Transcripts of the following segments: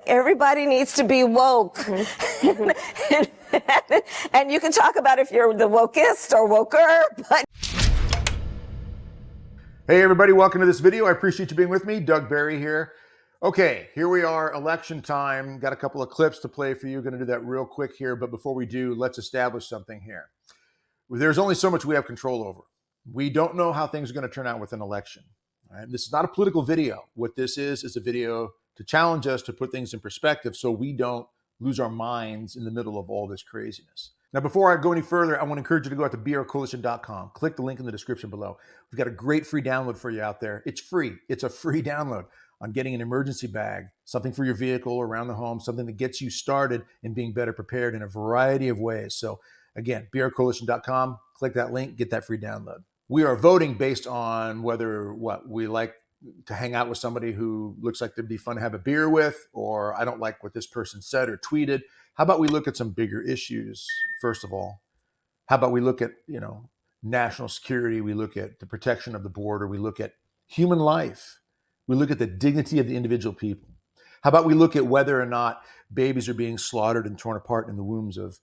Everybody needs to be woke. And you can talk about if you're the wokest or woker, but... Hey everybody, welcome to this video. I appreciate you being with me. Doug Barry here. Okay, here we are, election time. Got a couple of clips to play for you. Going to do that real quick here, but before we do, let's establish something here. There's only so much we have control over. We don't know how things are going to turn out with an election. Right? This is not a political video. What this is a video to challenge us to put things in perspective so we don't lose our minds in the middle of all this craziness. Now, before I go any further, I want to encourage you to go out to whercoalition.com. Click the link in the description below. We've got a great free download for you out there. It's free. It's a free download on getting an emergency bag, something for your vehicle around the home, something that gets you started in being better prepared in a variety of ways. So again, whercoalition.com, click that link, get that free download. We are voting based on whether we like to hang out with somebody who looks like they'd be fun to have a beer with, or I don't like what this person said or tweeted. How about we look at some bigger issues, first of all? How about we look at, national security? We look at the protection of the border. We look at human life. We look at the dignity of the individual people. How about we look at whether or not babies are being slaughtered and torn apart in the wombs of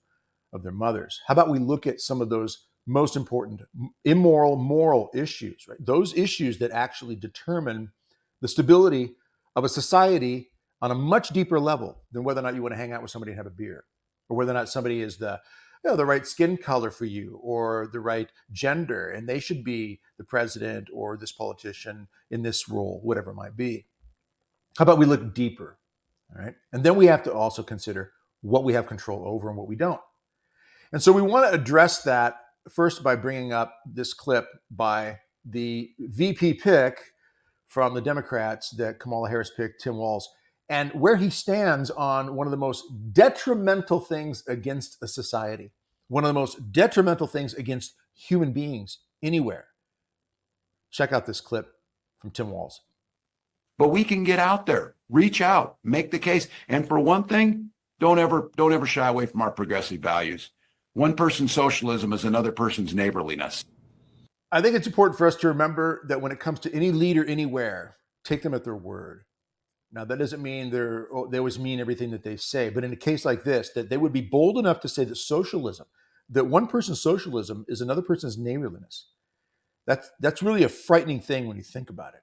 their mothers? How about we look at some of those most important immoral, moral issues, right? Those issues that actually determine the stability of a society on a much deeper level than whether or not you want to hang out with somebody and have a beer, or whether or not somebody is the right skin color for you or the right gender, and they should be the president or this politician in this role, whatever it might be. How about we look deeper, all right? And then we have to also consider what we have control over and what we don't. And so we want to address that first by bringing up this clip by the VP pick from the Democrats that Kamala Harris picked, Tim Walz, and where he stands on one of the most detrimental things against a society, one of the most detrimental things against human beings anywhere. Check out this clip from Tim Walz. But we can get out there, reach out, make the case. And for one thing, don't ever shy away from our progressive values. One person's socialism is another person's neighborliness. I think it's important for us to remember that when it comes to any leader anywhere, take them at their word. Now, that doesn't mean they always mean everything that they say, but in a case like this, that they would be bold enough to say that one person's socialism is another person's neighborliness. That's really a frightening thing when you think about it.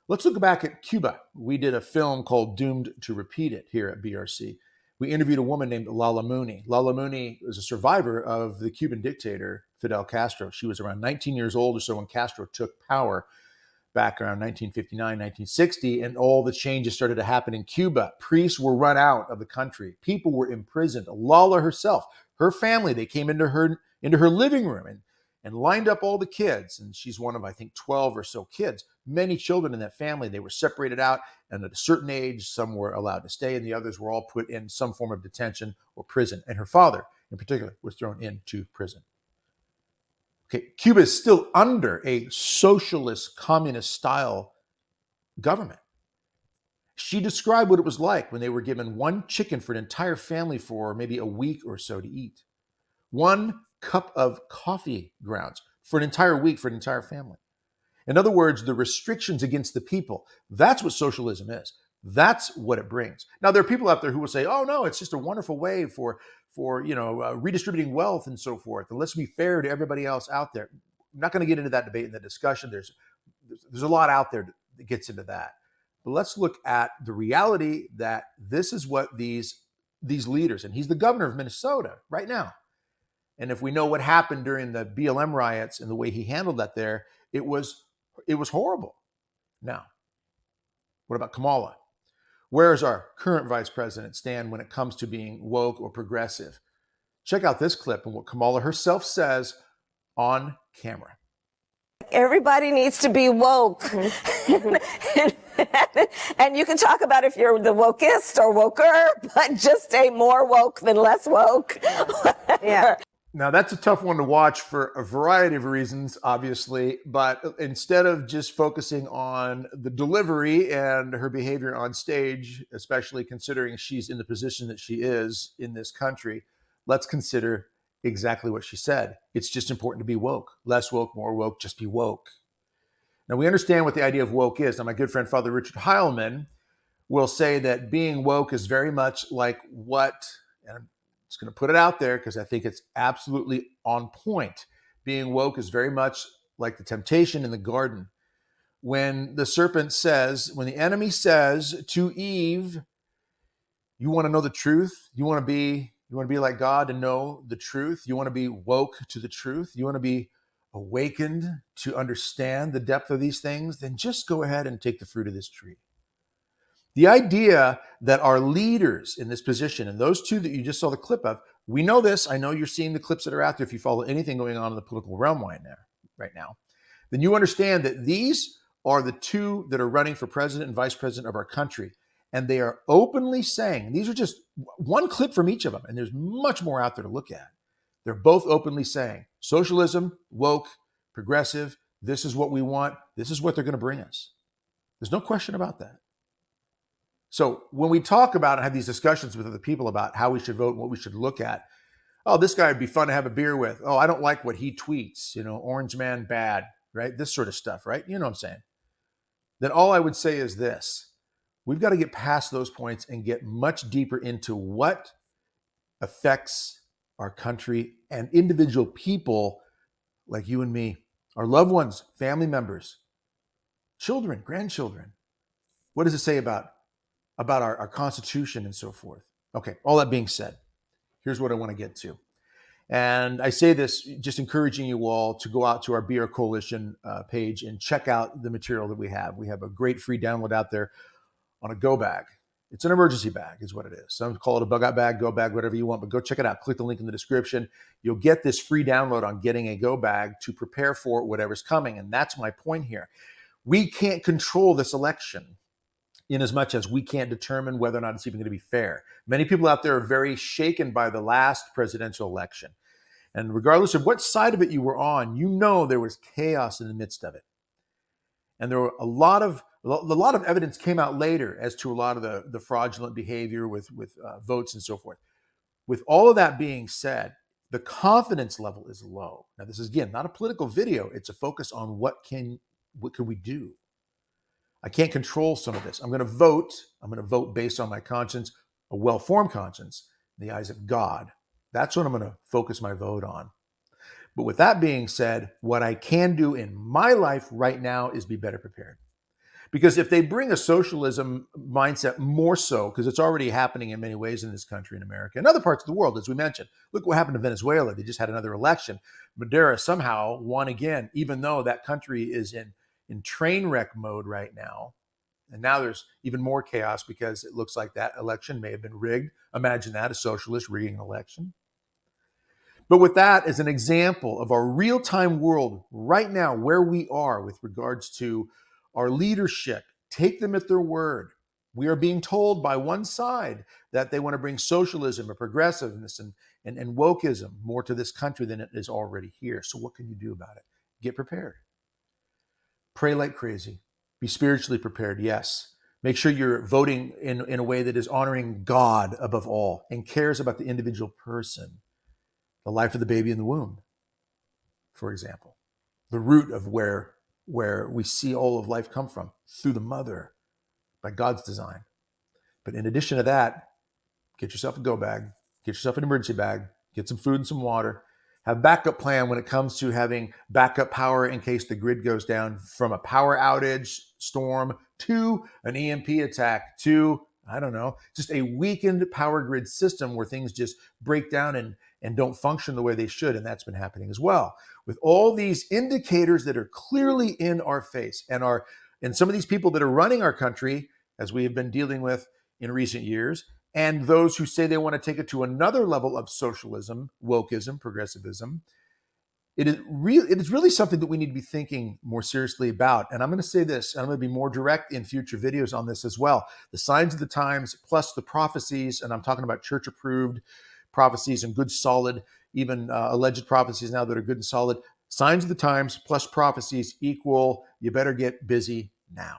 Let's look back at Cuba. We did a film called Doomed to Repeat It here at BRC. We interviewed a woman named Lala Mooney. Lala Mooney was a survivor of the Cuban dictator, Fidel Castro. She was around 19 years old or so when Castro took power back around 1959, 1960, and all the changes started to happen in Cuba. Priests were run out of the country. People were imprisoned. Lala herself, her family, they came into her living room and lined up all the kids. And she's one of, I think, 12 or so kids. Many children in that family, they were separated out. And at a certain age, some were allowed to stay and the others were all put in some form of detention or prison. And her father, in particular, was thrown into prison. Okay, Cuba is still under a socialist, communist-style government. She described what it was like when they were given one chicken for an entire family for maybe a week or so to eat. 1 cup of coffee grounds for an entire week for an entire family. In other words, the restrictions against the people, that's what socialism is. That's what it brings. Now, there are people out there who will say, oh, no, it's just a wonderful way for redistributing wealth and so forth. And let's be fair to everybody else out there. I'm not going to get into that debate and the discussion. There's a lot out there that gets into that. But let's look at the reality that this is what these leaders, and he's the governor of Minnesota right now. And if we know what happened during the BLM riots and the way he handled that there, it was horrible. Now, what about Kamala? Where does our current vice president stand when it comes to being woke or progressive? Check out this clip and what Kamala herself says on camera. Everybody needs to be woke. And you can talk about if you're the wokest or woker, but just stay more woke than less woke. Yeah. Now, that's a tough one to watch for a variety of reasons, obviously, but instead of just focusing on the delivery and her behavior on stage, especially considering she's in the position that she is in this country, let's consider exactly what she said. It's just important to be woke. Less woke, more woke, just be woke. Now, we understand what the idea of woke is. Now, my good friend, Father Richard Heilman, will say that being woke is very much like what, and I'm just going to put it out there because I think it's absolutely on point. Being woke is very much like the temptation in the garden. When the serpent says, when the enemy says to Eve, you want to know the truth? You want to be like God and know the truth? You want to be woke to the truth? You want to be awakened to understand the depth of these things? Then just go ahead and take the fruit of this tree. The idea that our leaders in this position, and those two that you just saw the clip of, we know this. I know you're seeing the clips that are out there if you follow anything going on in the political realm right now. Then you understand that these are the two that are running for president and vice president of our country. And they are openly saying, these are just one clip from each of them, and there's much more out there to look at. They're both openly saying, socialism, woke, progressive, this is what we want. This is what they're going to bring us. There's no question about that. So when we talk about and have these discussions with other people about how we should vote and what we should look at, oh, this guy would be fun to have a beer with. Oh, I don't like what he tweets, orange man bad, right? This sort of stuff, right? You know what I'm saying? Then all I would say is this. We've got to get past those points and get much deeper into what affects our country and individual people like you and me, our loved ones, family members, children, grandchildren. What does it say about our Constitution and so forth? Okay, all that being said, here's what I want to get to. And I say this just encouraging you all to go out to our BR Coalition page and check out the material that we have. We have a great free download out there on a go bag. It's an emergency bag is what it is. Some call it a bug out bag, go bag, whatever you want, but go check it out. Click the link in the description. You'll get this free download on getting a go bag to prepare for whatever's coming. And that's my point here. We can't control this election in as much as we can't determine whether or not it's even going to be fair. Many people out there are very shaken by the last presidential election. And regardless of what side of it you were on, there was chaos in the midst of it. And there were a lot of evidence came out later as to a lot of the fraudulent behavior with votes and so forth. With all of that being said, the confidence level is low. Now, this is, again, not a political video. It's a focus on what can we do? I can't control some of this. I'm going to vote. I'm going to vote based on my conscience, a well-formed conscience, in the eyes of God. That's what I'm going to focus my vote on. But with that being said, what I can do in my life right now is be better prepared. Because if they bring a socialism mindset more so, because it's already happening in many ways in this country, in America, and other parts of the world, as we mentioned. Look what happened to Venezuela. They just had another election. Maduro somehow won again, even though that country is in train wreck mode right now. And now there's even more chaos because it looks like that election may have been rigged. Imagine that, a socialist rigging an election. But with that as an example of our real-time world right now, where we are with regards to our leadership, take them at their word. We are being told by one side that they want to bring socialism or progressiveness and wokeism more to this country than it is already here. So what can you do about it? Get prepared. Pray like crazy. Be spiritually prepared, yes. Make sure you're voting in a way that is honoring God above all and cares about the individual person. The life of the baby in the womb, for example. The root of where we see all of life come from, through the mother, by God's design. But in addition to that, get yourself a go bag, get yourself an emergency bag, get some food and some water, have a backup plan when it comes to having backup power in case the grid goes down, from a power outage, storm, to an EMP attack, to, I don't know, just a weakened power grid system where things just break down and don't function the way they should. And that's been happening as well. With all these indicators that are clearly in our face, and some of these people that are running our country, as we have been dealing with in recent years, and those who say they want to take it to another level of socialism, wokeism, progressivism, it is really something that we need to be thinking more seriously about. And I'm going to say this, and I'm going to be more direct in future videos on this as well. The signs of the times plus the prophecies, and I'm talking about church-approved prophecies and good, solid, even alleged prophecies now that are good and solid. Signs of the times plus prophecies equal you better get busy now.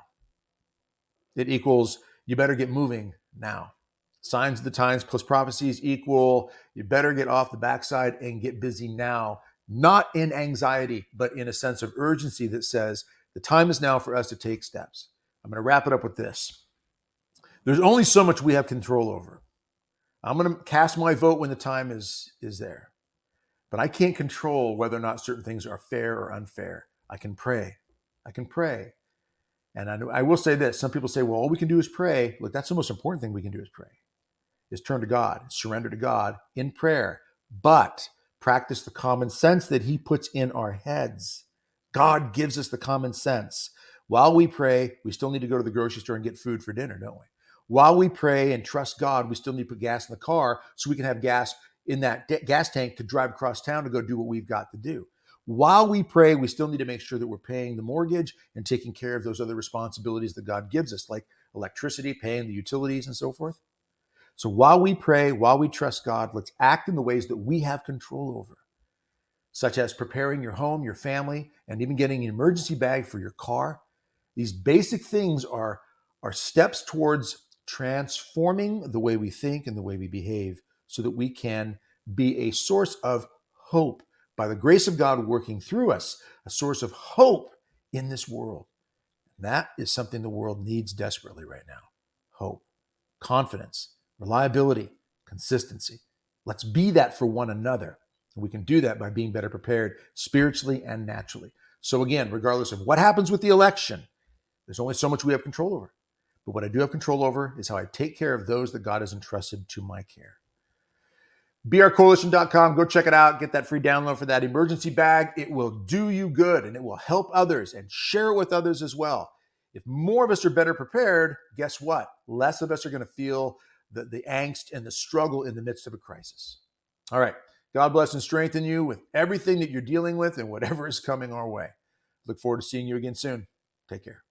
It equals you better get moving now. Signs of the times plus prophecies equal you better get off the backside and get busy now. Not in anxiety, but in a sense of urgency that says the time is now for us to take steps. I'm going to wrap it up with this. There's only so much we have control over. I'm going to cast my vote when the time is there. But I can't control whether or not certain things are fair or unfair. I can pray. I can pray. And I will say this. Some people say, well, all we can do is pray. Look, that's the most important thing we can do is pray, is turn to God, surrender to God in prayer, but practice the common sense that he puts in our heads. God gives us the common sense. While we pray, we still need to go to the grocery store and get food for dinner, don't we? While we pray and trust God, we still need to put gas in the car so we can have gas in that gas tank to drive across town to go do what we've got to do. While we pray, we still need to make sure that we're paying the mortgage and taking care of those other responsibilities that God gives us, like electricity, paying the utilities and so forth. So while we pray, while we trust God, let's act in the ways that we have control over, such as preparing your home, your family, and even getting an emergency bag for your car. These basic things are steps towards transforming the way we think and the way we behave so that we can be a source of hope by the grace of God working through us, a source of hope in this world. And that is something the world needs desperately right now. Hope, confidence, reliability, consistency. Let's be that for one another. And we can do that by being better prepared spiritually and naturally. So again, regardless of what happens with the election, there's only so much we have control over. But what I do have control over is how I take care of those that God has entrusted to my care. brcoalition.com. Go check it out. Get that free download for that emergency bag. It will do you good and it will help others, and share it with others as well. If more of us are better prepared, guess what? Less of us are going to feel the angst and the struggle in the midst of a crisis. All right. God bless and strengthen you with everything that you're dealing with and whatever is coming our way. Look forward to seeing you again soon. Take care.